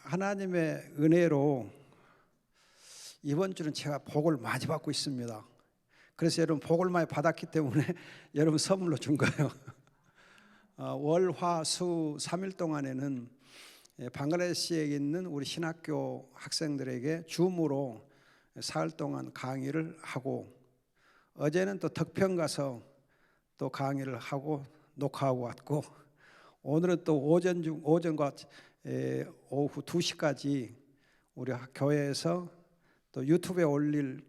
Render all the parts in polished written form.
하나님의 은혜로 이번 주는 제가 복을 많이 받고 있습니다. 그래서 여러분 복을 많이 받았기 때문에 여러분 선물로 준 거예요. 월, 화, 수 3일 동안에는 방글라데시에 있는 우리 신학교 학생들에게 줌으로 사흘 동안 강의를 하고, 어제는 또 덕평 가서 또 강의를 하고 녹화하고 왔고, 오늘은 또 오전과 오후 2시까지 우리 교회에서 또 유튜브에 올릴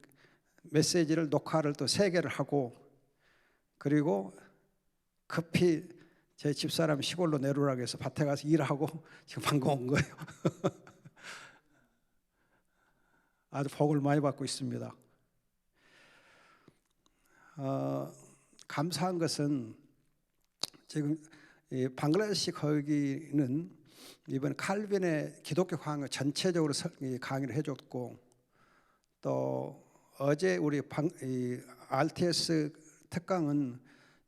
메시지를 녹화를 또 3개를 하고, 그리고 급히 제 집사람 시골로 내려오라고 해서 밭에 가서 일하고 지금 방금 온 거예요. 아주 복을 많이 받고 있습니다. 감사한 것은 지금 방글라데시 거기는 이번 칼빈의 기독교 강의 전체적으로 강의를 해줬고, 또 어제 우리 RTS 특강은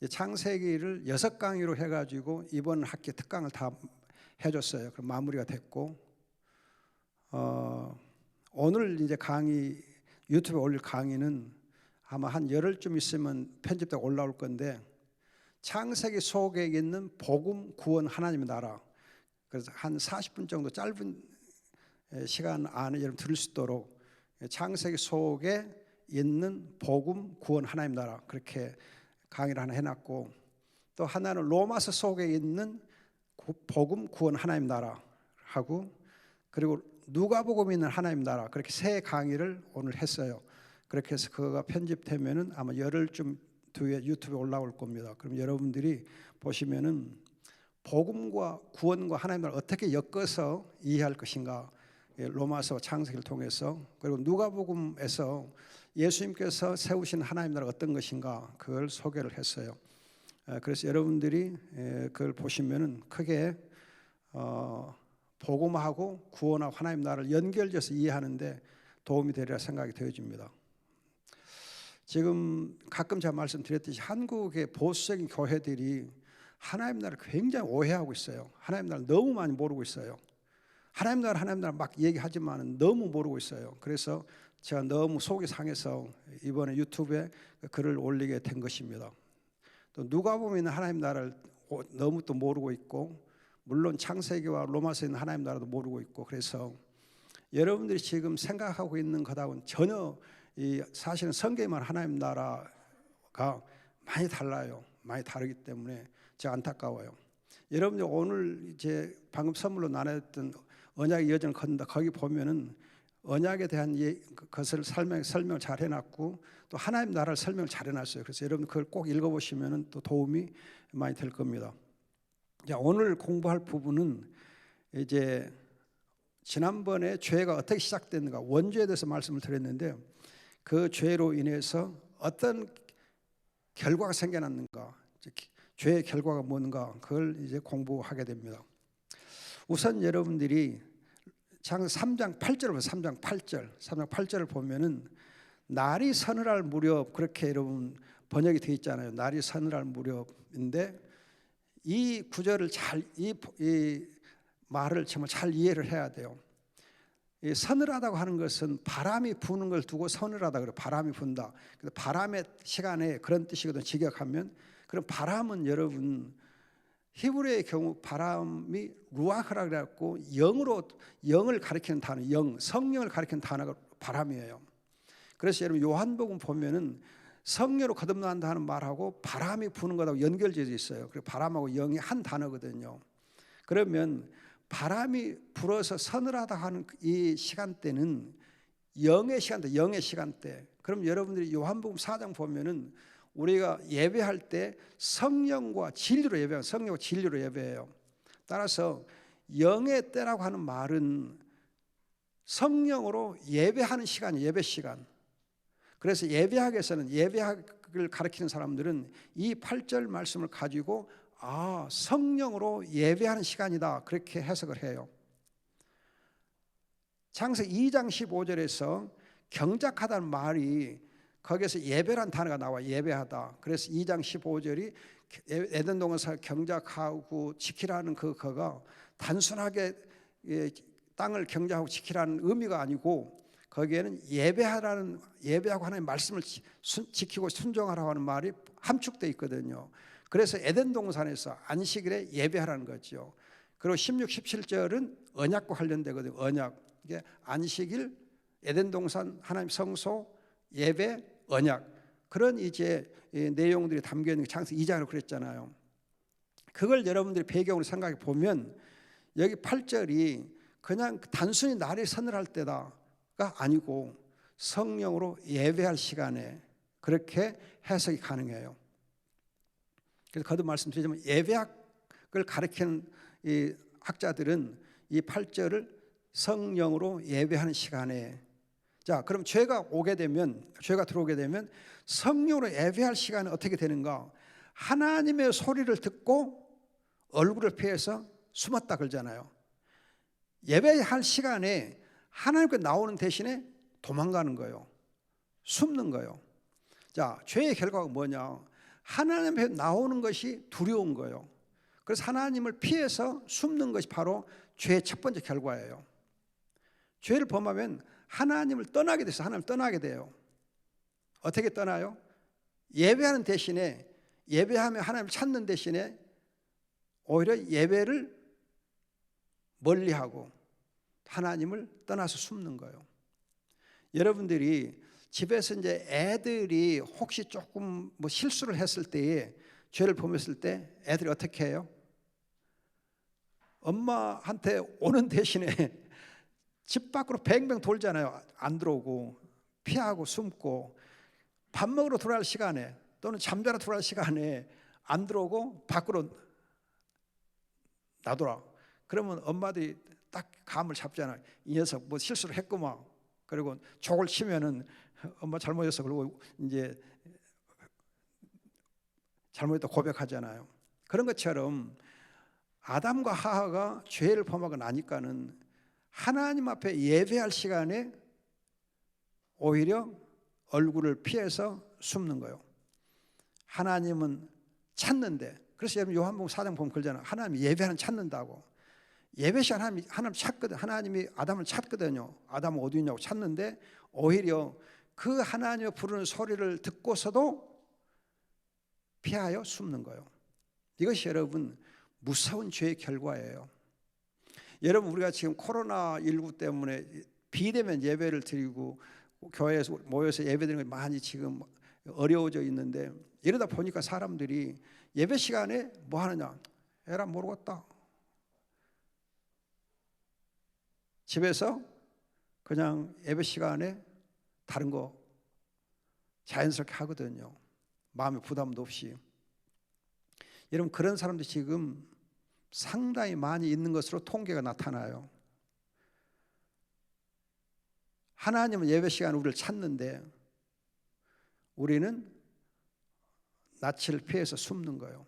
창세기를 6강의로 해가지고 이번 학기 특강을 다 해줬어요. 그럼 마무리가 됐고, 오늘 이제 강의 유튜브에 올릴 강의는 아마 한 열흘쯤 있으면 편집되고 올라올 건데, 창세기 속에 있는 복음, 구원, 하나님의 나라. 그래서 한 40분 정도 짧은 시간 안에 여러분 들을 수 있도록 창세기 속에 있는 복음, 구원, 하나님 나라, 그렇게 강의를 하나 해놨고, 또 하나는 로마서 속에 있는 복음, 구원, 하나님 나라 하고, 그리고 누가복음에 있는 하나님 나라, 그렇게 3 강의를 오늘 했어요. 그렇게 해서 그거가 편집되면은 아마 열흘쯤 뒤에 유튜브에 올라올 겁니다. 그럼 여러분들이 보시면은 복음과 구원과 하나님 나라를 어떻게 엮어서 이해할 것인가, 로마서 창세기를 통해서, 그리고 누가복음에서 예수님께서 세우신 하나님 나라가 어떤 것인가, 그걸 소개를 했어요. 그래서 여러분들이 그걸 보시면은 크게 복음하고 구원하고 하나님 나라를 연결해서 이해하는데 도움이 되리라 생각이 되어집니다. 지금 가끔 제가 말씀드렸듯이 한국의 보수적인 교회들이 하나님 나라를 굉장히 오해하고 있어요. 하나님 나라를 너무 많이 모르고 있어요. 하나님 나라 막 얘기하지만 너무 모르고 있어요. 그래서 제가 너무 속이 상해서 이번에 유튜브에 글을 올리게 된 것입니다. 또 누가복음에 있는 하나님 나라를 너무 또 모르고 있고, 물론 창세기와 로마서에 있는 하나님 나라도 모르고 있고, 그래서 여러분들이 지금 생각하고 있는 것하고는 전혀 사실은 성경에만 하나님 나라가 많이 달라요. 많이 다르기 때문에 제가 안타까워요. 여러분들 오늘 이제 방금 선물로 나눴던 언약의 여정을 걷는다, 거기 보면은 언약에 대한 것을 설명을 잘 해놨고, 또 하나님 나라를 설명을 잘 해놨어요. 그래서 여러분 그걸 꼭 읽어보시면은 또 도움이 많이 될 겁니다. 자, 오늘 공부할 부분은 이제 지난번에 죄가 어떻게 시작됐는가, 원죄에 대해서 말씀을 드렸는데, 그 죄로 인해서 어떤 결과가 생겨났는가, 죄의 결과가 뭔가, 그걸 이제 공부하게 됩니다. 우선 여러분들이 창세기 3장 8절을 보면 3장 8절을 보면은 날이 서늘할 무렵, 그렇게 여러분 번역이 되어 있잖아요. 날이 서늘할 무렵인데, 이 구절을 이 말을 정말 잘 이해를 해야 돼요. 이 서늘하다고 하는 것은 바람이 부는 걸 두고 서늘하다 그래요. 바람이 분다. 그래서 바람의 시간에 그런 뜻이거든요. 직역하면. 그럼 바람은 여러분 히브리의 경우 바람이 루아흐라 그래갖고 영을 가리키는 단어, 성령을 가리키는 단어가 바람이에요. 그래서 여러분 요한복음 보면은 성령으로 거듭난다는 말하고 바람이 부는 것하고 연결되어 있어요. 그리고 바람하고 영이 한 단어거든요. 그러면 바람이 불어서 서늘하다 하는 이 시간대는 영의 시간대. 그럼 여러분들이 요한복음 4장 보면은 우리가 예배할 때 성령과 진리로 예배해요. 따라서 영의 때라고 하는 말은 성령으로 예배하는 시간이에요. 예배 시간. 그래서 예배학에서는, 예배학을 가르치는 사람들은 이 8절 말씀을 가지고 성령으로 예배하는 시간이다, 그렇게 해석을 해요. 창세기 2장 15절에서 경작하다는 말이, 거기에서 예배란 단어가 나와, 예배하다. 그래서 2장 15절이 에덴 동산을 경작하고 지키라는 그거가 단순하게 땅을 경작하고 지키라는 의미가 아니고 거기에는 예배하고 하나님의 말씀을 지키고 순종하라고 하는 말이 함축되어 있거든요. 그래서 에덴 동산에서 안식일에 예배하라는 거죠. 그리고 16, 17절은 언약과 관련되거든요. 언약. 이게 안식일, 에덴 동산, 하나님 성소, 예배, 언약. 그런 이제 내용들이 담겨 있는 창세기 2장으로 그랬잖아요. 그걸 여러분들이 배경으로 생각해 보면 여기 8절이 그냥 단순히 날이 서늘할 때다가 아니고 성령으로 예배할 시간에 그렇게 해석이 가능해요. 그래서 거듭 말씀드리자면 예배학을 가르치는 이 학자들은 이 8절을 성령으로 예배하는 시간에, 자, 그럼 죄가 들어오게 되면 성령으로 예배할 시간은 어떻게 되는가? 하나님의 소리를 듣고 얼굴을 피해서 숨었다 그러잖아요. 예배할 시간에 하나님께 나오는 대신에 도망가는 거예요. 숨는 거예요. 자, 죄의 결과가 뭐냐? 하나님 앞에 나오는 것이 두려운 거예요. 그래서 하나님을 피해서 숨는 것이 바로 죄의 첫 번째 결과예요. 죄를 범하면 하나님을 떠나게 돼서 하나님을 떠나게 돼요. 어떻게 떠나요? 예배하는 대신에, 예배하며 하나님을 찾는 대신에 오히려 예배를 멀리하고 하나님을 떠나서 숨는 거예요. 여러분들이 집에서 이제 애들이 혹시 조금 뭐 실수를 했을 때에 죄를 범했을 때 애들이 어떻게 해요? 엄마한테 오는 대신에 집 밖으로 뱅뱅 돌잖아요. 안 들어오고 피하고 숨고, 밥 먹으러 들어갈 시간에 또는 잠자러 들어갈 시간에 안 들어오고 밖으로 나돌아. 그러면 엄마들이 딱 감을 잡잖아요. 이 녀석 뭐 실수를 했구만. 그리고 족을 치면은 엄마 잘못했어. 그리고 이제 잘못했다 고백하잖아요. 그런 것처럼 아담과 하하가 죄를 범하고 나니까는 하나님 앞에 예배할 시간에 오히려 얼굴을 피해서 숨는 거예요. 하나님은 찾는데, 그래서 여러분 요한복음 4장 보면 그러잖아요. 하나님 예배하는 찾는다고. 예배 시간 하나님 찾거든. 하나님이 아담을 찾거든요. 아담은 어디 있냐고 찾는데 오히려 그 하나님의 부르는 소리를 듣고서도 피하여 숨는 거예요. 이것이 여러분 무서운 죄의 결과예요. 여러분 우리가 지금 코로나19 때문에 비대면 예배를 드리고 교회에서 모여서 예배드리는 게 많이 지금 어려워져 있는데, 이러다 보니까 사람들이 예배 시간에 뭐 하느냐? 에라 모르겠다. 집에서 그냥 예배 시간에 다른 거 자연스럽게 하거든요. 마음의 부담도 없이. 여러분 그런 사람들이 지금 상당히 많이 있는 것으로 통계가 나타나요. 하나님은 예배 시간에 우리를 찾는데 우리는 낯을 피해서 숨는 거예요.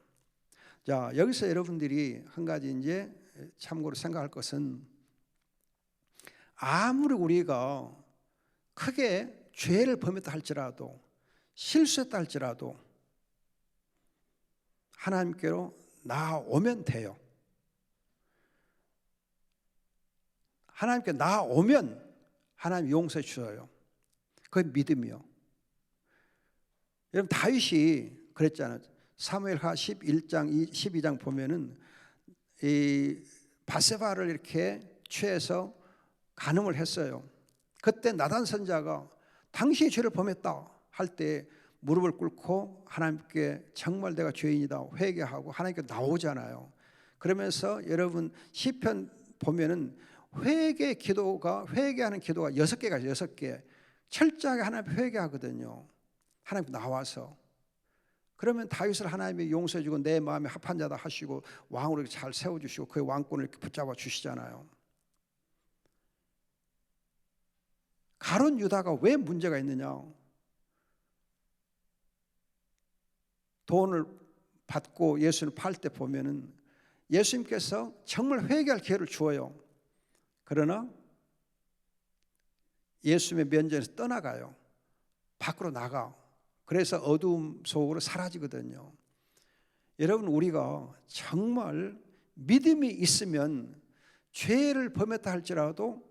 자, 여기서 여러분들이 한 가지 이제 참고로 생각할 것은, 아무리 우리가 크게 죄를 범했다 할지라도, 실수했다 할지라도 하나님께로 나아오면 돼요. 하나님께 나아오면 하나님 용서해 주셔요. 그건 믿음이요. 여러분 다윗이 그랬잖아요. 사무엘하 11장 12장 보면은 이 바세바를 이렇게 취해서 간음을 했어요. 그때 나단 선지자가 당신이 죄를 범했다 할 때 무릎을 꿇고 하나님께 정말 내가 죄인이다 회개하고 하나님께 나오잖아요. 그러면서 여러분 시편 보면은 회개하는 기도가 6개가 6개 철저하게 하나님 회개하거든요. 하나님 나와서. 그러면 다윗을 하나님이 용서해 주고 내 마음에 합한 자다 하시고 왕으로 잘 세워주시고 그의 왕권을 이렇게 붙잡아 주시잖아요. 가룟 유다가 왜 문제가 있느냐? 돈을 받고 예수를 팔 때 보면은 예수님께서 정말 회개할 기회를 주어요. 그러나 예수님의 면전에서 떠나가요. 밖으로 나가. 그래서 어두움 속으로 사라지거든요. 여러분 우리가 정말 믿음이 있으면 죄를 범했다 할지라도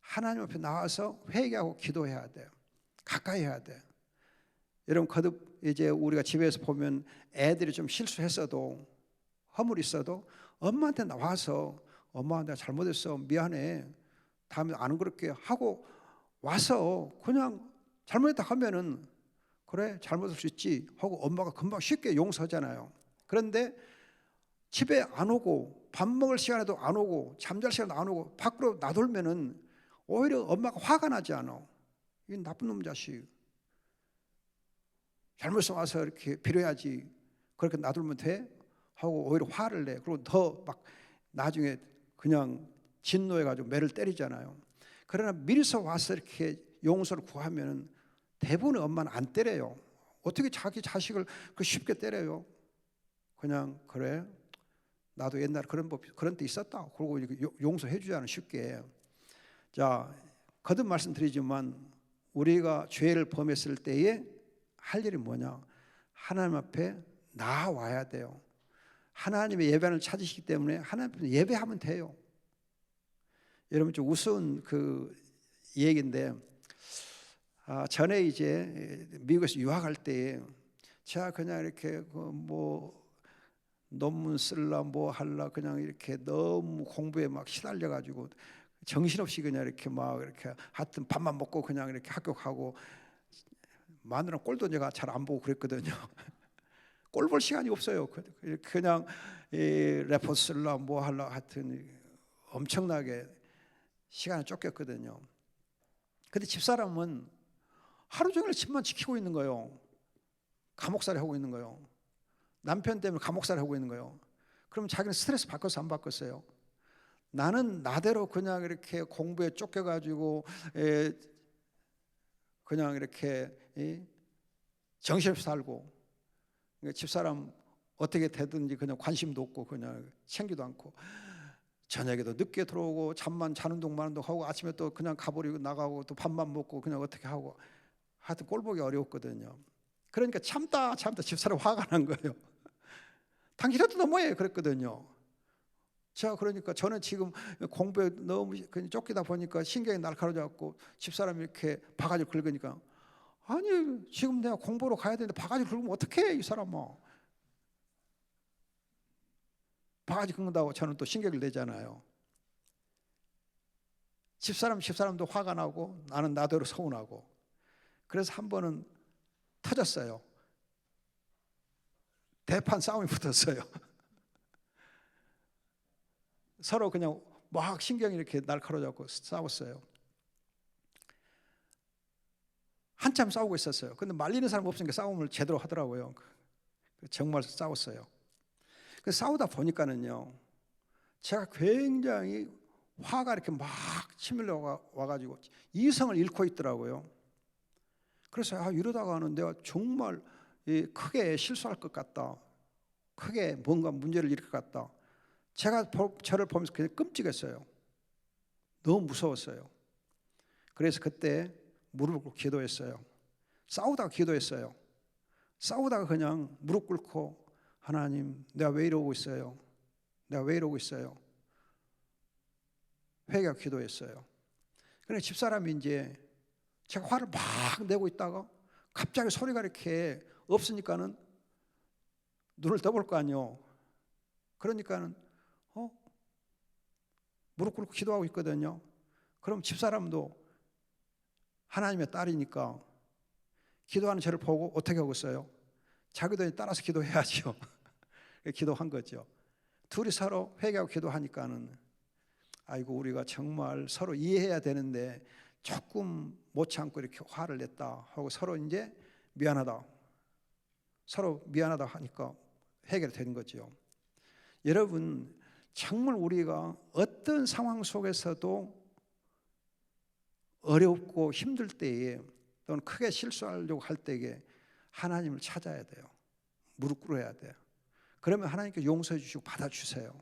하나님 앞에 나와서 회개하고 기도해야 돼요. 가까이 해야 돼요. 여러분 거듭 이제 우리가 집에서 보면 애들이 좀 실수했어도 허물이 있어도 엄마한테 나와서 엄마 내가 잘못했어 미안해 다음에 안 그렇게 하고 와서 그냥 잘못했다 하면은 그래 잘못할 수 있지 하고 엄마가 금방 쉽게 용서하잖아요. 그런데 집에 안 오고 밥 먹을 시간에도 안 오고 잠잘 시간도 안 오고 밖으로 나돌면은 오히려 엄마가 화가 나지 않아. 이 나쁜 놈 자식 잘못해서 와서 이렇게 빌어야지 그렇게 놔두면 돼? 하고 오히려 화를 내. 그리고 더 막 나중에 그냥 진노해가지고 매를 때리잖아요. 그러나 미리서 와서 이렇게 용서를 구하면 대부분의 엄마는 안 때려요. 어떻게 자기 자식을 그 쉽게 때려요? 그냥 그래 나도 옛날에 그런 때 있었다. 그러고 용서해 주잖아요 쉽게. 자 거듭 말씀드리지만 우리가 죄를 범했을 때에 할 일이 뭐냐? 하나님 앞에 나와야 돼요. 하나님의 예배를 찾으시기 때문에 하나님 앞에 예배하면 돼요. 여러분 좀 우스운 그 얘기인데 전에 이제 미국에서 유학할 때 제가 그냥 이렇게 뭐 논문 쓸라 뭐 할라 그냥 이렇게 너무 공부에 막 시달려 가지고 정신없이 그냥 이렇게 막 이렇게 하여튼 밥만 먹고 그냥 이렇게 합격하고 마누라 꼴도 제가 잘 안 보고 그랬거든요. 꼴 볼 시간이 없어요. 그냥 레포트 쓸라 뭐 할라 하여튼 엄청나게 시간을 쫓겼거든요. 근데 집사람은 하루 종일 집만 지키고 있는 거예요. 감옥살이 하고 있는 거예요. 남편 때문에 감옥살이 하고 있는 거예요. 그럼 자기는 스트레스 받겠어 안 받겠어요? 나는 나대로 그냥 이렇게 공부에 쫓겨가지고 그냥 이렇게 정신없이 살고 집사람 어떻게 되든지 그냥 관심도 없고 그냥 챙기도 않고 저녁에도 늦게 들어오고 잠만 자는 동 마는 동 하고 아침에 또 그냥 가버리고 나가고 또 밥만 먹고 그냥 어떻게 하고 하여튼 꼴보기 어려웠거든요. 그러니까 참다 집사람 화가 난 거예요. 당신한테 너무해 그랬거든요. 자 그러니까 저는 지금 공부에 너무 쫓기다 보니까 신경이 날카로워졌고 집사람이 이렇게 바가지 긁으니까 아니 지금 내가 공부로 가야 되는데 바가지 긁으면 어떡해 이 사람아. 바가지 긁는다고 저는 또 신경을 내잖아요. 집사람도 화가 나고 나는 나대로 서운하고 그래서 한 번은 터졌어요. 대판 싸움이 붙었어요. 서로 그냥 막 신경이 이렇게 날카로워졌고 싸웠어요. 한참 싸우고 있었어요. 근데 말리는 사람 없으니까 싸움을 제대로 하더라고요. 정말 싸웠어요. 싸우다 보니까는요, 제가 굉장히 화가 이렇게 막 치밀러 와가지고 이성을 잃고 있더라고요. 그래서 이러다가는 내가 정말 크게 실수할 것 같다. 크게 뭔가 문제를 일으킬 것 같다. 제가 저를 보면서 그냥 끔찍했어요. 너무 무서웠어요. 그래서 그때 무릎을 꿇고 기도했어요. 싸우다가 기도했어요. 싸우다가 그냥 무릎 꿇고 하나님 내가 왜 이러고 있어요? 내가 왜 이러고 있어요? 회개하고 기도했어요. 그런데 집사람이 이제 제가 화를 막 내고 있다가 갑자기 소리가 이렇게 없으니까는 눈을 떠볼 거 아니에요. 그러니까는 무릎 꿇고 기도하고 있거든요. 그럼 집사람도 하나님의 딸이니까 기도하는 저를 보고 어떻게 하고 있어요? 자기도 따라서 기도해야죠. 기도한 거죠. 둘이 서로 회개하고 기도하니까는 아이고 우리가 정말 서로 이해해야 되는데 조금 못 참고 이렇게 화를 냈다 하고 서로 이제 미안하다. 서로 미안하다 하니까 해결되는 거죠. 여러분 정말 우리가 어떤 상황 속에서도 어렵고 힘들 때에 또는 크게 실수하려고 할 때에 하나님을 찾아야 돼요. 무릎 꿇어야 돼요. 그러면 하나님께 용서해 주시고 받아주세요.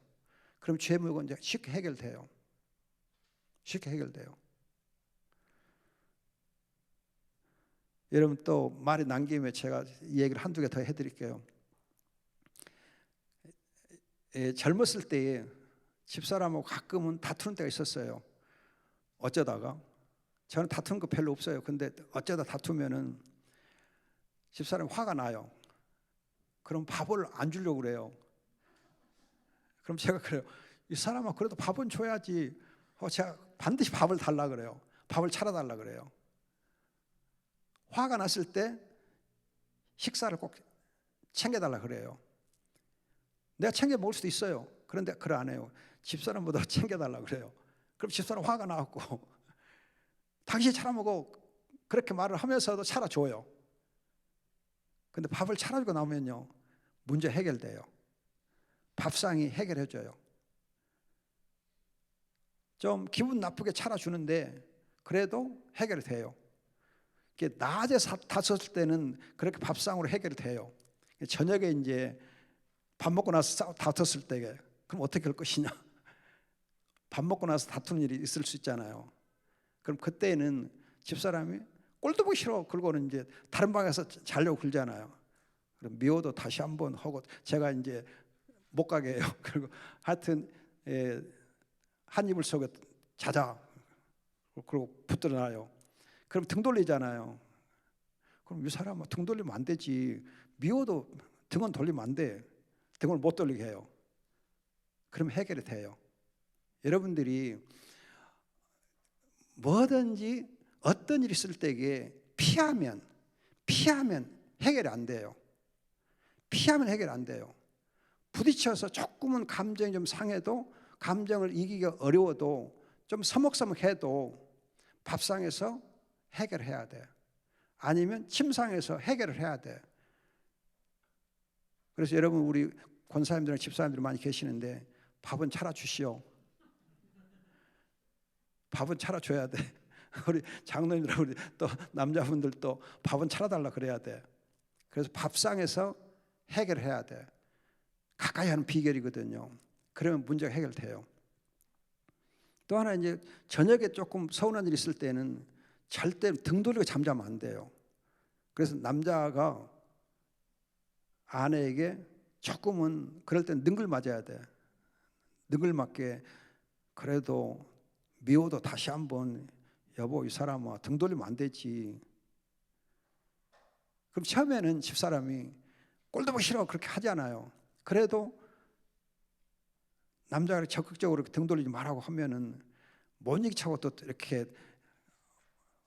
그럼 죄 물건 이제 쉽게 해결돼요. 쉽게 해결돼요. 여러분 또 말이 난 김에 제가 이 얘기를 한두 개 더 해드릴게요. 젊었을 때에 집사람하고 가끔은 다투는 때가 있었어요. 어쩌다가. 저는 다투는 거 별로 없어요. 근데 어쩌다 다투면은 집사람이 화가 나요. 그럼 밥을 안 주려고 그래요. 그럼 제가 그래요. 이 사람아 그래도 밥은 줘야지. 제가 반드시 밥을 달라 그래요. 밥을 차려달라 그래요. 화가 났을 때 식사를 꼭 챙겨달라 그래요. 내가 챙겨 먹을 수도 있어요. 그런데 그래 안 해요. 집사람보다 챙겨달라 그래요. 그럼 집사람 화가 나고 당신이 차려먹어 그렇게 말을 하면서도 차려줘요. 근데 밥을 차려주고 나오면요 문제 해결돼요. 밥상이 해결해줘요. 좀 기분 나쁘게 차려주는데 그래도 해결이 돼요. 낮에 다퉜을 때는 그렇게 밥상으로 해결이 돼요. 저녁에 이제 밥 먹고 나서 다퉜을 때 그럼 어떻게 할 것이냐. 밥 먹고 나서 다투는 일이 있을 수 있잖아요. 그럼 그때는 집사람이 꼴도 보기 싫어 그러고는 이제 다른 방에서 자려고 그러잖아요. 그럼 미워도 다시 한번 하고 제가 이제 못 가게 해요. 그리고 하여튼 한 이불 속에 자자 그리고 붙들어놔요. 그럼 등 돌리잖아요. 그럼 이 사람은 등 돌리면 안 되지. 미워도 등은 돌리면 안 돼. 등을 못 돌리게 해요. 그럼 해결이 돼요. 여러분들이 뭐든지 어떤 일이 있을 때에 피하면 해결이 안 돼요. 피하면 해결 안 돼요. 부딪혀서 조금은 감정이 좀 상해도 감정을 이기기가 어려워도 좀 서먹서먹해도 밥상에서 해결해야 돼. 아니면 침상에서 해결을 해야 돼. 그래서 여러분 우리 권사님들이나 집사님들 많이 계시는데 밥은 차려주시오. 밥은 차려줘야 돼. 우리 장로님들 우리 또 남자분들도 밥은 차려달라 그래야 돼. 그래서 밥상에서 해결해야 돼. 가까이 하는 비결이거든요. 그러면 문제가 해결돼요. 또 하나 이제 저녁에 조금 서운한 일이 있을 때는 절대 등 돌리고 잠자면 안 돼요. 그래서 남자가 아내에게 조금은 그럴 땐 능글 맞아야 돼. 능글 맞게 그래도 미워도 다시 한번 여보 이 사람아 등 돌리면 안 되지. 그럼 처음에는 집사람이 꼴도 보기 싫어 그렇게 하잖아요. 그래도 남자가 적극적으로 등 돌리지 말라고 하면은 못 이기차고 또 이렇게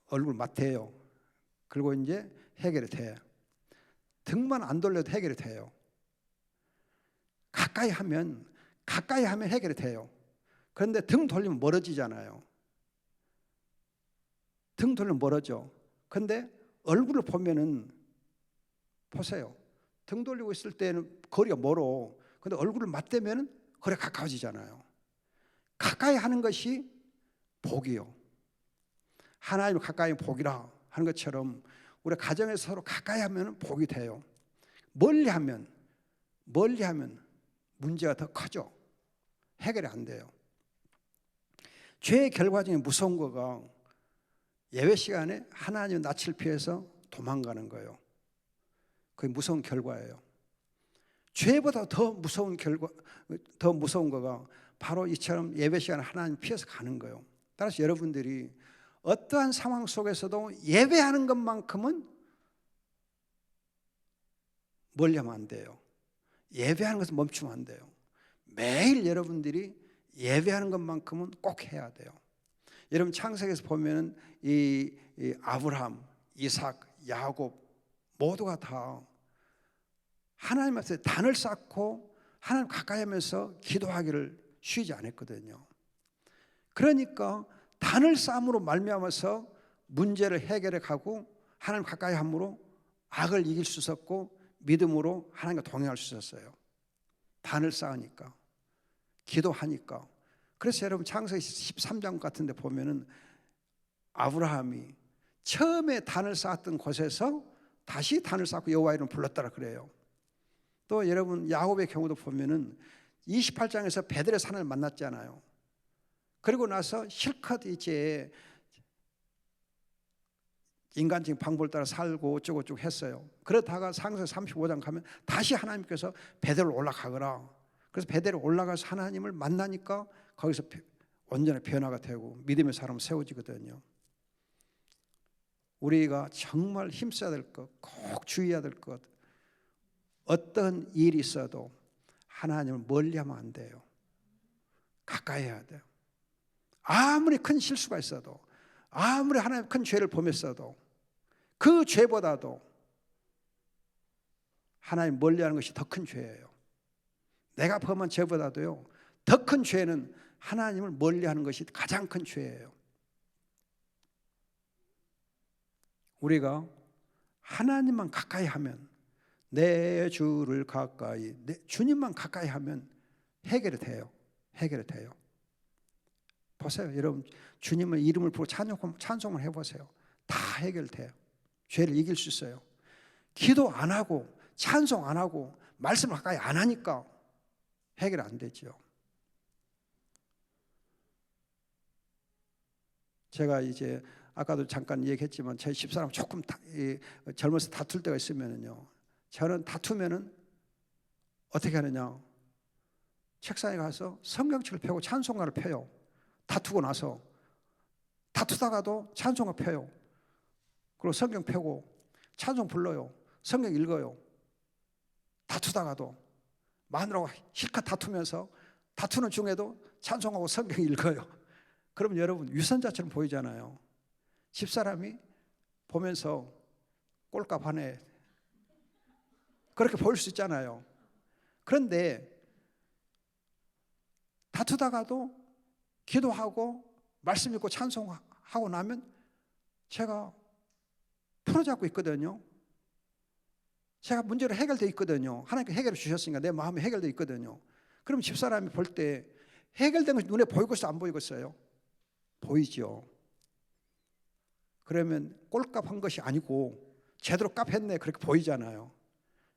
얼굴 맞대요. 그리고 이제 해결이 돼. 등만 안 돌려도 해결이 돼요. 가까이 하면 해결이 돼요. 그런데 등 돌리면 멀어지잖아요. 등 돌리면 멀어져. 그런데 얼굴을 보면은 보세요. 등 돌리고 있을 때는 거리가 멀어. 그런데 얼굴을 맞대면은 거리가 가까워지잖아요. 가까이 하는 것이 복이요. 하나님을 가까이 복이라 하는 것처럼 우리 가정에서 서로 가까이 하면 복이 돼요. 멀리 하면 문제가 더 커져. 해결이 안 돼요. 죄의 결과 중에 무서운 거가 예외 시간에 하나님의 낯을 피해서 도망가는 거예요. 그게 무서운 결과예요. 죄보다 더 무서운 거가 바로 이처럼 예배 시간에 하나님 피해서 가는 거예요. 따라서 여러분들이 어떠한 상황 속에서도 예배하는 것만큼은 멀리하면 안 돼요. 예배하는 것은 멈추면 안 돼요. 매일 여러분들이 예배하는 것만큼은 꼭 해야 돼요. 여러분 창세기에서 보면은 이 아브라함, 이삭, 야곱 모두가 다 하나님 앞에 단을 쌓고 하나님 가까이 하면서 기도하기를 쉬지 않았거든요. 그러니까 단을 쌓음으로 말미암아서 문제를 해결해 가고 하나님 가까이 함으로 악을 이길 수 있었고 믿음으로 하나님과 동행할 수 있었어요. 단을 쌓으니까 기도하니까. 그래서 여러분 창세기 13장 같은 데 보면은 아브라함이 처음에 단을 쌓았던 곳에서 다시 단을 쌓고 여호와 이름을 불렀다라 그래요. 또 여러분 야곱의 경우도 보면은 28장에서 베델의 산을 만났잖아요. 그리고 나서 실컷 이제 인간적인 방법을 따라 살고 어쩌고저쩌고 했어요. 그러다가 창세기 35장 가면 다시 하나님께서 베델로 올라가거라. 그래서 베델에 올라가서 하나님을 만나니까 거기서 온전히 변화가 되고 믿음의 사람은 세워지거든요. 우리가 정말 힘써야 될 것, 꼭 주의해야 될 것, 어떤 일이 있어도 하나님을 멀리하면 안 돼요. 가까이 해야 돼요. 아무리 큰 실수가 있어도, 아무리 하나님 큰 죄를 범했어도 그 죄보다도 하나님 멀리하는 것이 더 큰 죄예요. 내가 범한 죄보다도요, 더 큰 죄는 하나님을 멀리하는 것이 가장 큰 죄예요. 우리가 하나님만 가까이 하면, 내 주를 가까이, 주님만 가까이 하면 해결이 돼요. 해결이 돼요. 보세요, 여러분, 주님의 이름을 부르고 찬송을 해보세요. 다 해결돼요. 죄를 이길 수 있어요. 기도 안 하고 찬송 안 하고 말씀을 가까이 안 하니까 해결 안 되죠. 제가 이제 아까도 잠깐 얘기했지만 제 집사람 조금 젊어서 다툴 때가 있으면요, 저는 다투면은 어떻게 하느냐, 책상에 가서 성경책을 펴고 찬송가를 펴요. 다투고 나서 다투다가도 찬송가 펴요. 그리고 성경 펴고 찬송 불러요. 성경 읽어요. 다투다가도 마누라가 실컷 다투면서 다투는 중에도 찬송하고 성경 읽어요. 그러면 여러분 유선자처럼 보이잖아요. 집사람이 보면서 꼴값 하네, 그렇게 보일 수 있잖아요. 그런데 다투다가도 기도하고 말씀 읽고 찬송하고 나면 제가 풀어잡고 있거든요. 제가 문제를 해결되어 있거든요. 하나님께 해결을 주셨으니까 내 마음이 해결되어 있거든요. 그럼 집사람이 볼 때 해결된 것이 눈에 보이겠어요, 안 보이겠어요? 보이죠. 그러면 꼴값 한 것이 아니고 제대로 값했네, 그렇게 보이잖아요.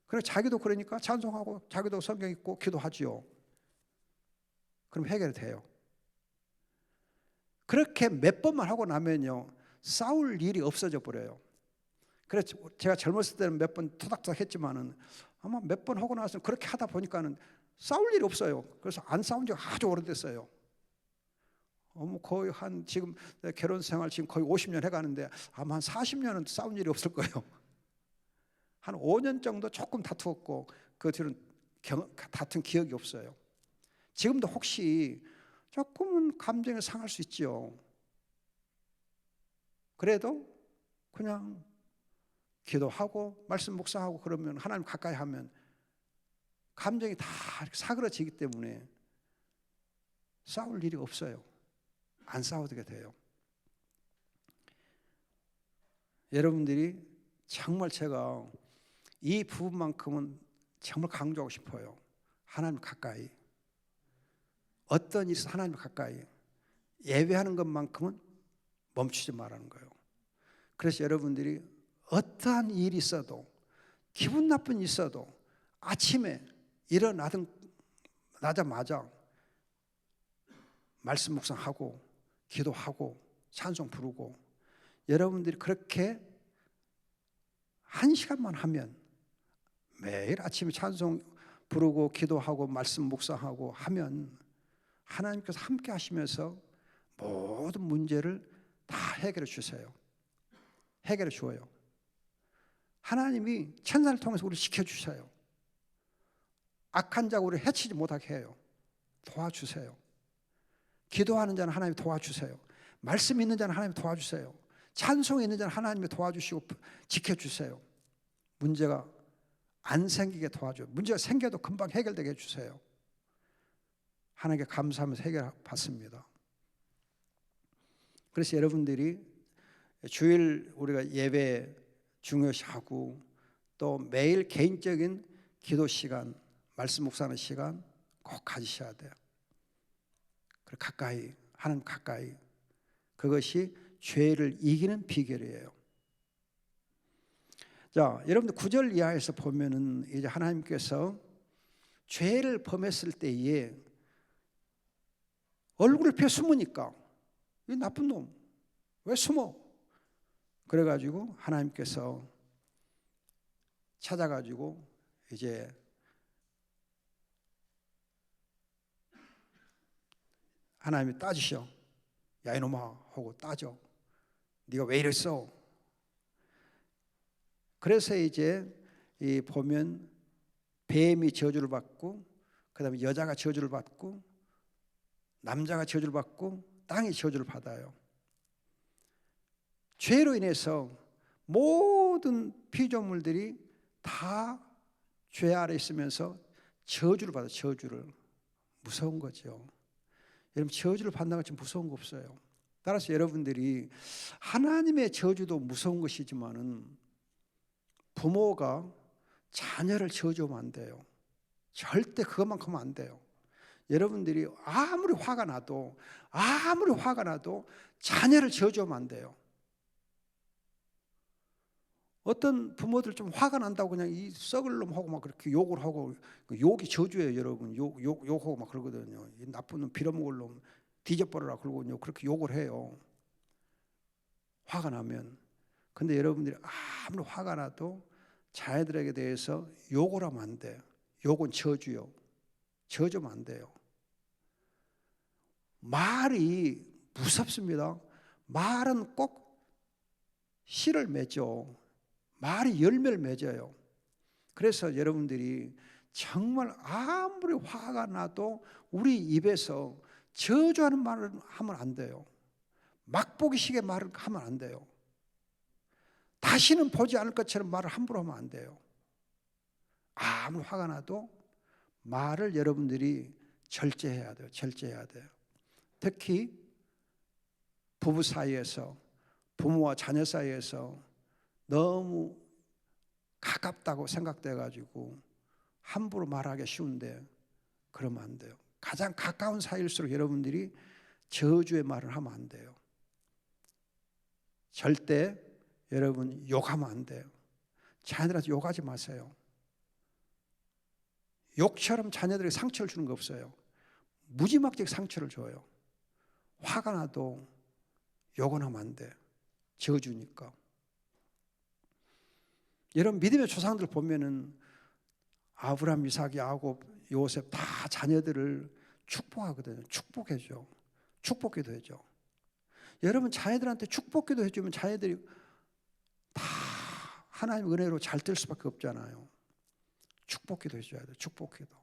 그래서 자기도 그러니까 찬송하고 자기도 성경 읽고 기도하지요. 그럼 해결이 돼요. 그렇게 몇 번만 하고 나면요, 싸울 일이 없어져 버려요. 그래서 제가 젊었을 때는 몇 번 토닥토닥 했지만은 아마 몇 번 하고 나서 그렇게 하다 보니까는 싸울 일이 없어요. 그래서 안 싸운 지 아주 오래됐어요. 거의 지금 결혼 생활 지금 거의 50년 해가는데 아마 한 40년은 싸운 일이 없을 거예요. 한 5년 정도 조금 다투었고 그 뒤로는 다툰 기억이 없어요. 지금도 혹시 조금은 감정이 상할 수 있죠. 그래도 그냥 기도하고 말씀 묵상하고 그러면 하나님 가까이 하면 감정이 다 사그러지기 때문에 싸울 일이 없어요. 안 싸우게 돼요. 여러분들이 정말 제가 이 부분만큼은 정말 강조하고 싶어요. 하나님 가까이, 어떤 일이 하나님 가까이, 예배하는 것만큼은 멈추지 말라는 거예요. 그래서 여러분들이 어떠한 일이 있어도, 기분 나쁜 일이 있어도 아침에 일어나자마자 말씀 묵상하고 기도하고 찬송 부르고, 여러분들이 그렇게 1시간만 하면, 매일 아침에 찬송 부르고 기도하고 말씀 묵상하고 하면 하나님께서 함께 하시면서 모든 문제를 다 해결해 주세요. 해결해 주어요. 하나님이 천사를 통해서 우리를 지켜주세요. 악한 자가 우리를 해치지 못하게 해요. 도와주세요. 기도하는 자는 하나님이 도와주세요. 말씀 있는 자는 하나님이 도와주세요. 찬송이 있는 자는 하나님이 도와주시고 지켜주세요. 문제가 안 생기게 도와줘요. 문제가 생겨도 금방 해결되게 해주세요. 하나님께 감사하면서 해결받습니다. 그래서 여러분들이 주일 우리가 예배 중요시하고 또 매일 개인적인 기도 시간, 말씀 묵상하는 시간 꼭 가지셔야 돼요. 그리고 가까이, 하나님 가까이, 그것이 죄를 이기는 비결이에요. 자, 여러분들 9절 이하에서 보면은 이제 하나님께서 죄를 범했을 때에 얼굴을 펴 숨으니까, 이 나쁜 놈 왜 숨어? 그래가지고 하나님께서 찾아가지고 이제 하나님이 따지셔. 야 이놈아 하고 따져. 네가 왜 이랬어? 그래서 이제 이 보면 뱀이 저주를 받고, 그다음에 여자가 저주를 받고, 남자가 저주를 받고, 땅이 저주를 받아요. 죄로 인해서 모든 피조물들이 다 죄 아래 있으면서 저주를 받아요. 저주를. 무서운 거죠. 여러분 저주를 받는 것 좀 무서운 거 없어요. 따라서 여러분들이 하나님의 저주도 무서운 것이지만은 부모가 자녀를 저주하면 안 돼요. 절대 그것만큼은 안 돼요. 여러분들이 아무리 화가 나도 자녀를 저주하면 안 돼요. 어떤 부모들 좀 화가 난다고 그냥 이 썩을 놈하고 막 그렇게 욕을 하고, 욕이 저주예요, 여러분. 욕하고 막 그러거든요. 이 나쁜 놈, 빌어먹을 놈, 뒤져버려라 그러거든요. 그렇게 욕을 해요. 화가 나면. 근데 여러분들이 아무리 화가 나도 자녀들에게 대해서 욕을 하면 안 돼요. 욕은 저주요. 저주면 안 돼요. 말이 무섭습니다. 말은 꼭 씨를 맺죠. 말이 열매를 맺어요. 그래서 여러분들이 정말 아무리 화가 나도 우리 입에서 저주하는 말을 하면 안 돼요. 막보기식의 말을 하면 안 돼요. 다시는 보지 않을 것처럼 말을 함부로 하면 안 돼요. 아무리 화가 나도 말을 여러분들이 절제해야 돼요. 절제해야 돼요. 특히 부부 사이에서, 부모와 자녀 사이에서 너무 가깝다고 생각돼 가지고 함부로 말하기 쉬운데 그러면 안 돼요. 가장 가까운 사이일수록 여러분들이 저주의 말을 하면 안 돼요. 절대 여러분 욕하면 안 돼요. 자녀들한테 욕하지 마세요. 욕처럼 자녀들에게 상처를 주는 거 없어요. 무지막지하게 상처를 줘요. 화가 나도 욕은 하면 안 돼. 저주니까. 여러분 믿음의 조상들 보면은 아브라함, 이삭, 야곱, 요셉 다 자녀들을 축복하거든요. 축복해줘. 축복기도해줘. 여러분 자녀들한테 축복기도 해주면 자녀들이 다 하나님 은혜로 잘 될 수밖에 없잖아요. 축복기도 해줘야 돼요. 축복기도.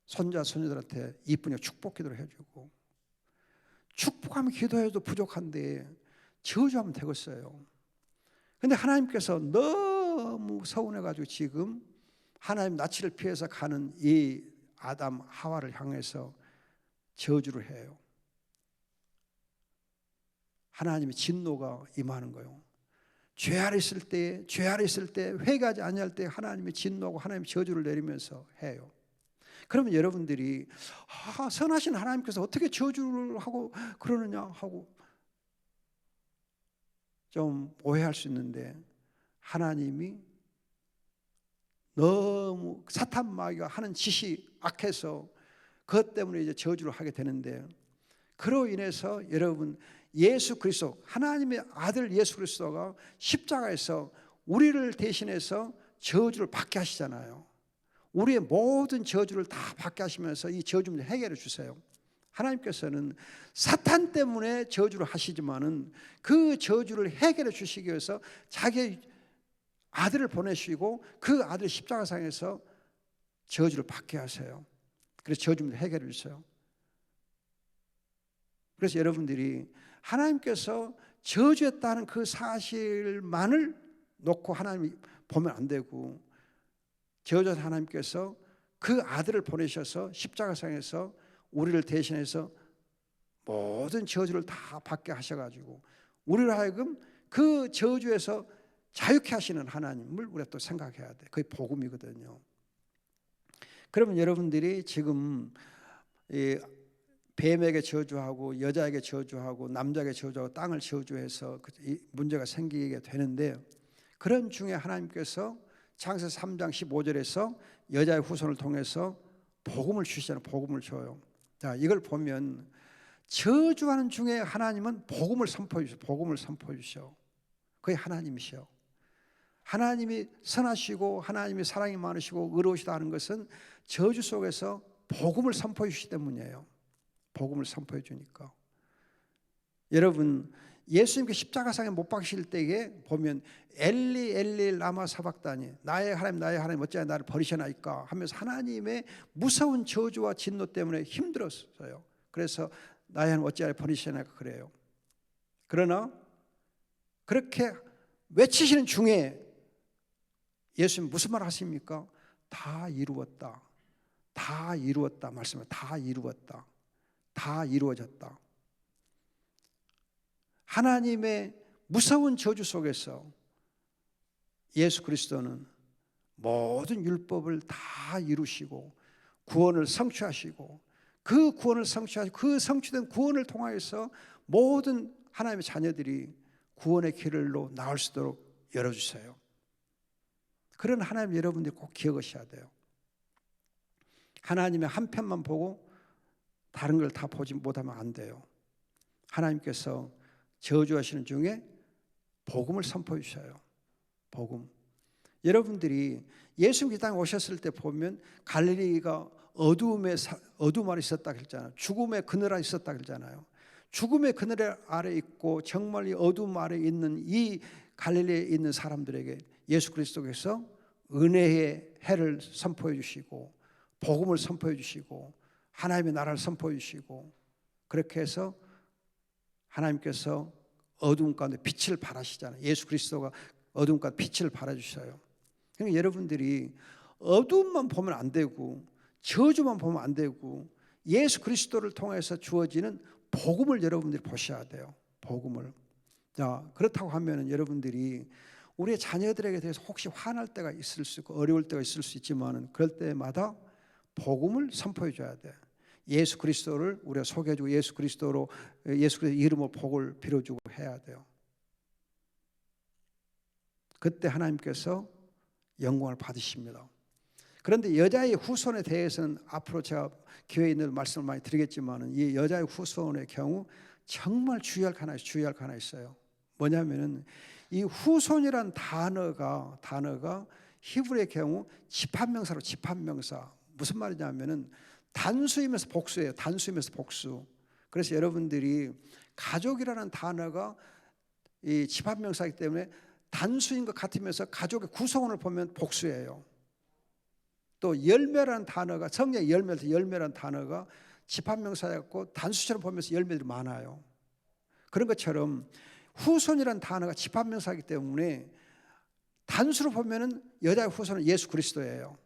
손자, 손녀들한테 이쁘게 축복기도를 해주고. 축복하면 기도해도 부족한데 저주하면 되겠어요. 근데 하나님께서 너무 서운해가지고 지금 하나님 낯을 피해서 가는 이 아담 하와를 향해서 저주를 해요. 하나님의 진노가 임하는 거예요. 죄 아래 있을 때 회개하지 아니할 때 하나님의 진노하고 하나님의 저주를 내리면서 해요. 그러면 여러분들이 선하신 하나님께서 어떻게 저주를 하고 그러느냐 하고 좀 오해할 수 있는데, 하나님이 너무 사탄 마귀가 하는 짓이 악해서 그것 때문에 이제 저주를 하게 되는데, 그로 인해서 여러분 예수 그리스도, 하나님의 아들 예수 그리스도가 십자가에서 우리를 대신해서 저주를 받게 하시잖아요. 우리의 모든 저주를 다 받게 하시면서 이 저주를 해결해 주세요. 하나님께서는 사탄 때문에 저주를 하시지만은 그 저주를 해결해 주시기 위해서 자기 아들을 보내시고 그 아들 십자가상에서 저주를 받게 하세요. 그래서 저주를 해결해 주세요. 그래서 여러분들이 하나님께서 저주했다는 그 사실만을 놓고 하나님이 보면 안 되고, 저주한 하나님께서 그 아들을 보내셔서 십자가상에서 우리를 대신해서 모든 저주를 다 받게 하셔가지고 우리를 하여금 그 저주에서 자유케 하시는 하나님을 우리가 또 생각해야 돼. 그게 복음이거든요. 그러면 여러분들이 지금 이 뱀에게 저주하고 여자에게 저주하고 남자에게 저주하고 땅을 저주해서 문제가 생기게 되는데, 그런 중에 하나님께서 창세기 3장 15절에서 여자의 후손을 통해서 복음을 주시잖아요. 복음을 줘요. 자, 이걸 보면 저주하는 중에 하나님은 복음을 선포해 주셔. 복음을 선포해 주셔. 그게 하나님이셔. 하나님이 선하시고 하나님이 사랑이 많으시고 의로우시다 하는 것은 저주 속에서 복음을 선포해 주시기 때문이에요. 복음을 선포해 주니까. 여러분, 예수님께 십자가상에 못 박히실 때에 보면 엘리 엘리 라마 사박다니, 나의 하나님 어찌하여 나를 버리시나이까 하면서 하나님의 무서운 저주와 진노 때문에 힘들었어요. 그래서 나의 하나님 어찌하여 버리시나이까 그래요. 그러나 그렇게 외치시는 중에 예수님 무슨 말 하십니까? 다 이루었다. 다 이루었다 말씀을, 다 이루었다. 다 이루어졌다. 하나님의 무서운 저주 속에서 예수 그리스도는 모든 율법을 다 이루시고 구원을 성취하시고, 그 구원을 성취하시고 그 성취된 구원을 통하여서 모든 하나님의 자녀들이 구원의 길로 나올 수 있도록 열어주세요. 그런 하나님 여러분들이 꼭 기억하셔야 돼요. 하나님의 한 편만 보고 다른 걸 다 보지 못하면 안 돼요. 하나님께서 저주하시는 중에 복음을 선포해 주셔요. 복음. 여러분들이 예수님 이 땅에 오셨을 때 보면 갈릴리가 어두움 아래 있었다 그랬잖아요. 죽음의 그늘 아래 있었다 그랬잖아요. 죽음의 그늘 아래 있고 정말 이 어두움 아래 있는 이 갈릴리에 있는 사람들에게 예수 그리스도께서 은혜의 해를 선포해 주시고 복음을 선포해 주시고 하나님의 나라를 선포해 주시고, 그렇게 해서 하나님께서 어두움 가운데 빛을 발하시잖아요. 예수 그리스도가 어두움 가운데 빛을 발해주셔요. 그러니까 여러분들이 어두움만 보면 안 되고 저주만 보면 안 되고 예수 그리스도를 통해서 주어지는 복음을 여러분들이 보셔야 돼요. 복음을. 자, 그렇다고 하면은 여러분들이 우리의 자녀들에게 대해서 혹시 화날 때가 있을 수 있고 어려울 때가 있을 수 있지만은 그럴 때마다 복음을 선포해 줘야 돼. 예수 그리스도를 우리가 소개해주고 예수 그리스도 이름으로 복을 빌어주고 해야 돼요. 그때 하나님께서 영광을 받으십니다. 그런데 여자의 후손에 대해서는 앞으로 제가 기회에 있는 말씀을 많이 드리겠지만, 이 여자의 후손의 경우 정말 주의할 거 하나 있어요. 뭐냐면은 이 후손이란 단어가 히브리의 경우 집합명사로, 집합명사. 무슨 말이냐면은 단수이면서 복수예요. 단수이면서 복수. 그래서 여러분들이 가족이라는 단어가 이 집합명사이기 때문에 단수인 것 같으면서 가족의 구성원을 보면 복수예요. 또 열매라는 단어가, 성령의 열매라는 단어가 집합명사였고 단수처럼 보면서 열매들이 많아요. 그런 것처럼 후손이라는 단어가 집합명사이기 때문에 단수로 보면은 여자의 후손은 예수 그리스도예요.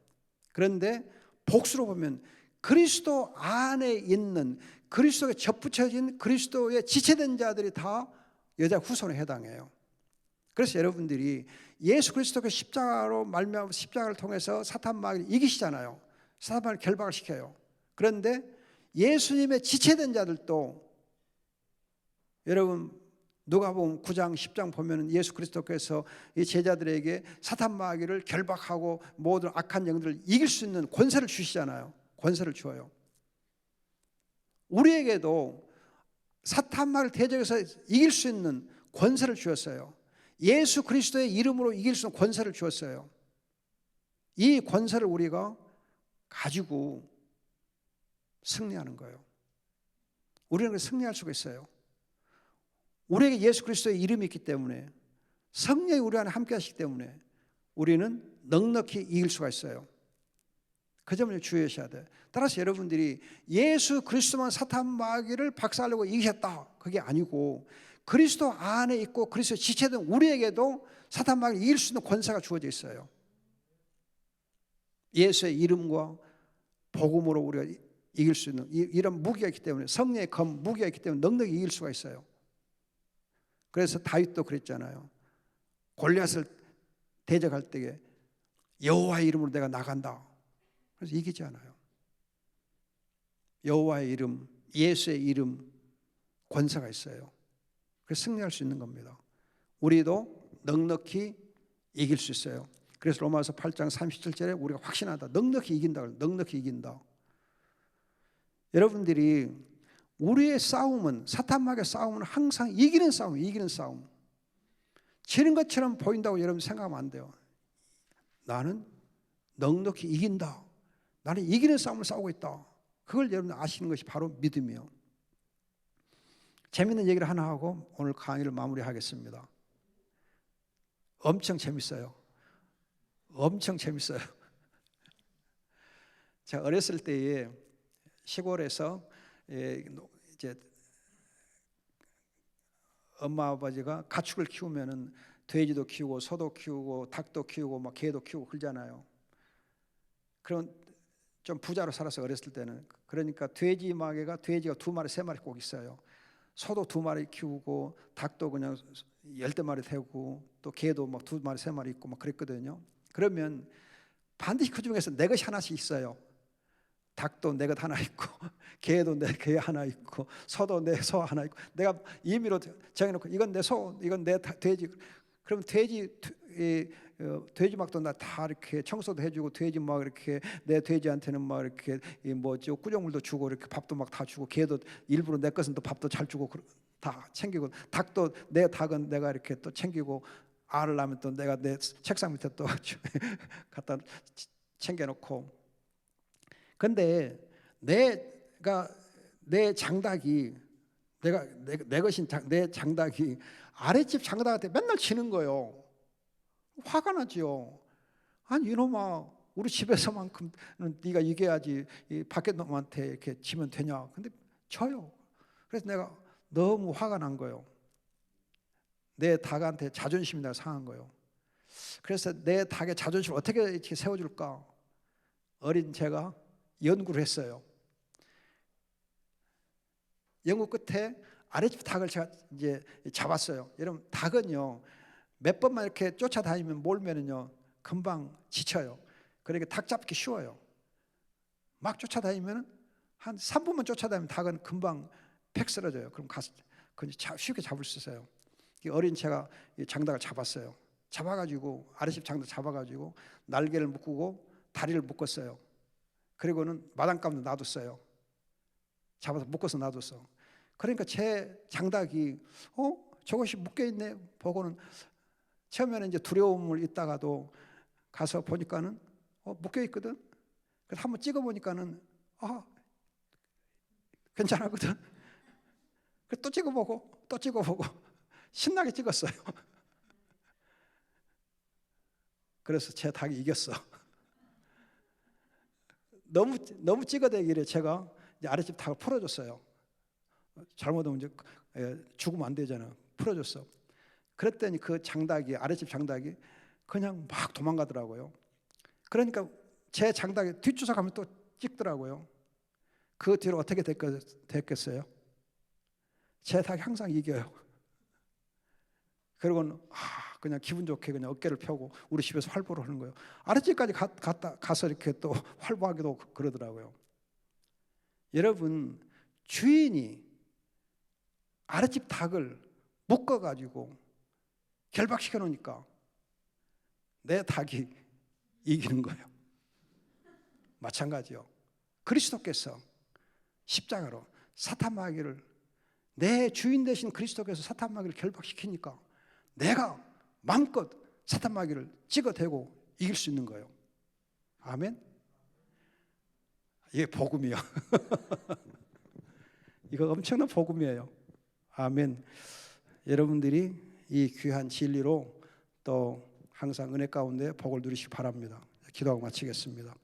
그런데 복수로 보면 그리스도 안에 있는, 그리스도에 접붙여진 그리스도의 지체된 자들이 다 여자 후손에 해당해요. 그래서 여러분들이 예수 그리스도가 십자가로 말미암아 십자가를 통해서 사탄 마귀를 이기시잖아요. 사탄 마귀를 결박을 시켜요. 그런데 예수님의 지체된 자들도, 여러분 누가복음 9장 10장 보면은 예수 그리스도께서 이 제자들에게 사탄 마귀를 결박하고 모든 악한 영들을 이길 수 있는 권세를 주시잖아요. 권세를 주어요. 우리에게도 사탄 마귀를 대적해서 이길 수 있는 권세를 주었어요. 예수 그리스도의 이름으로 이길 수 있는 권세를 주었어요. 이 권세를 우리가 가지고 승리하는 거예요. 우리는 승리할 수가 있어요. 우리에게 예수 그리스도의 이름이 있기 때문에, 성령이 우리 안에 함께 하시기 때문에 우리는 넉넉히 이길 수가 있어요. 그 점을 주의하셔야 돼요. 따라서 여러분들이 예수 그리스도만 사탄 마귀를 박살내고 이기셨다, 그게 아니고 그리스도 안에 있고 그리스도 지체된 우리에게도 사탄 마귀를 이길 수 있는 권세가 주어져 있어요. 예수의 이름과 복음으로 우리가 이길 수 있는 이런 무기가 있기 때문에, 성령의 검 무기가 있기 때문에 넉넉히 이길 수가 있어요. 그래서 다윗도 그랬잖아요. 골리앗을 대적할 때에 여호와의 이름으로 내가 나간다. 그래서 이기지 않아요. 여호와의 이름, 예수의 이름 권세가 있어요. 그래서 승리할 수 있는 겁니다. 우리도 넉넉히 이길 수 있어요. 그래서 로마서 8장 37절에 우리가 확신하다. 넉넉히 이긴다. 넉넉히 이긴다. 여러분들이 우리의 싸움은, 사탄 마귀의 싸움은 항상 이기는 싸움, 이기는 싸움. 지는 것처럼 보인다고 여러분 생각하면 안 돼요. 나는 넉넉히 이긴다. 나는 이기는 싸움을 싸우고 있다. 그걸 여러분 아시는 것이 바로 믿음이에요. 재밌는 얘기를 하나 하고 오늘 강의를 마무리하겠습니다. 엄청 재밌어요. 엄청 재밌어요. 제가 어렸을 때에 시골에서 이제 엄마 아버지가 가축을 키우면은 돼지도 키우고 소도 키우고 닭도 키우고 막 개도 키우고 그러잖아요. 그런 좀 부자로 살아서 어렸을 때는 그러니까 돼지가 2마리 3마리 꼭 있어요. 소도 2마리 키우고 닭도 그냥 10마리 태우고 또 개도 막 2마리 3마리 있고 막 그랬거든요. 그러면 반드시 그 중에서 내 것이 하나씩 있어요. 닭도 내 것 하나 있고 개도 내 개 하나 있고 소도 내 소 하나 있고 내가 임의로 정해놓고 이건 내 소, 이건 내 돼지. 그러면 돼지막도 나 다 이렇게 청소도 해주고 돼지 막 이렇게 내 돼지한테는 막 이렇게 뭐죠 꾸정물도 주고 이렇게 밥도 막 다 주고 개도 일부러 내 것은 또 밥도 잘 주고 다 챙기고 닭도 내 닭은 내가 이렇게 또 챙기고 알을 낳으면 또 내가 내 책상 밑에 또 갖다 챙겨놓고. 근데 내 장닭이 내 것인 내 장닭이 아랫집 장닭한테 맨날 치는 거예요. 화가 나지요. 아니 이놈아, 우리 집에서만큼 네가 이겨야지 밖에 놈한테 이렇게 치면 되냐. 근데 져요. 그래서 내가 너무 화가 난 거예요. 내 닭한테 자존심이 내가 상한 거예요. 그래서 내 닭의 자존심을 어떻게 이렇게 세워줄까. 어린 제가 연구를 했어요. 연구 끝에 아랫집 닭을 제가 이제 잡았어요. 여러분 닭은요 몇 번만 이렇게 쫓아다니면 몰면은요 금방 지쳐요. 그러니까 닭 잡기 쉬워요. 막 쫓아다니면 한 3분만 쫓아다니면 닭은 금방 팩 쓰러져요. 그럼 가서 쉽게 잡을 수 있어요. 어린 제가 장닭을 잡았어요. 잡아가지고 아랫집 장닭 잡아가지고 날개를 묶고 다리를 묶었어요. 그리고는 마당감도 놔뒀어요. 잡아서 묶어서 놔뒀어. 그러니까 제 장닭이 저것이 묶여있네 보고는 처음에는 이제 두려움을 있다가도 가서 보니까는 묶여있거든. 그래서 한번 찍어보니까는 괜찮았거든. 그래서 또 찍어보고 신나게 찍었어요. 그래서 제 닭이 이겼어. 너무 찍어대기를 제가 이제 아랫집 닭을 풀어줬어요. 잘못하면 이제 죽으면 안 되잖아. 풀어줬어. 그랬더니 그 장닭이 아랫집 장닭이 그냥 막 도망가더라고요. 그러니까 제 장닭이 뒷주워가면 또 찍더라고요. 그 뒤로 어떻게 됐겠어요? 제 닭이 항상 이겨요. 그리고는 그냥 기분 좋게 그냥 어깨를 펴고 우리 집에서 활보를 하는 거예요. 아랫집까지 가서 이렇게 또 활보하기도 그러더라고요. 여러분 주인이 아랫집 닭을 묶어가지고 결박시켜 놓으니까 내 닭이 이기는 거예요. 마찬가지요. 그리스도께서 십자가로 사탄 마귀를 내 주인 되신 그리스도께서 사탄 마귀를 결박시키니까 내가 마음껏 사탄 마귀를 찍어대고 이길 수 있는 거예요. 아멘. 이게 복음이야. 이거 엄청난 복음이에요. 아멘. 여러분들이 이 귀한 진리로 또 항상 은혜 가운데 복을 누리시기 바랍니다. 기도하고 마치겠습니다.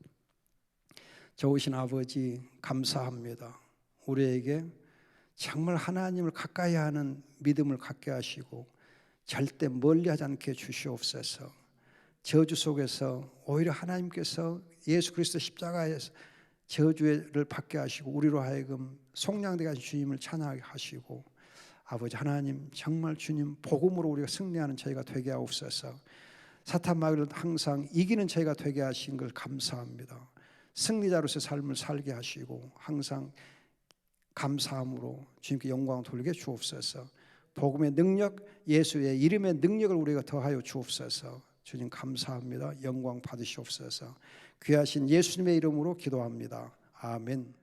좋으신 아버지 감사합니다. 우리에게 정말 하나님을 가까이 하는 믿음을 갖게 하시고 절대 멀리하지 않게 주시옵소서. 저주 속에서 오히려 하나님께서 예수 그리스도 십자가에서 저주를 받게 하시고 우리로 하여금 속량되게 하신 주님을 찬양하게 하시고 아버지 하나님 정말 주님 복음으로 우리가 승리하는 저희가 되게 하옵소서. 사탄 마귀를 항상 이기는 저희가 되게 하신 걸 감사합니다. 승리자로서의 삶을 살게 하시고 항상 감사함으로 주님께 영광을 돌리게 주옵소서. 복음의 능력, 예수의 이름의 능력을 우리가 더하여 주옵소서. 주님 감사합니다. 영광 받으시옵소서. 귀하신 예수님의 이름으로 기도합니다. 아멘.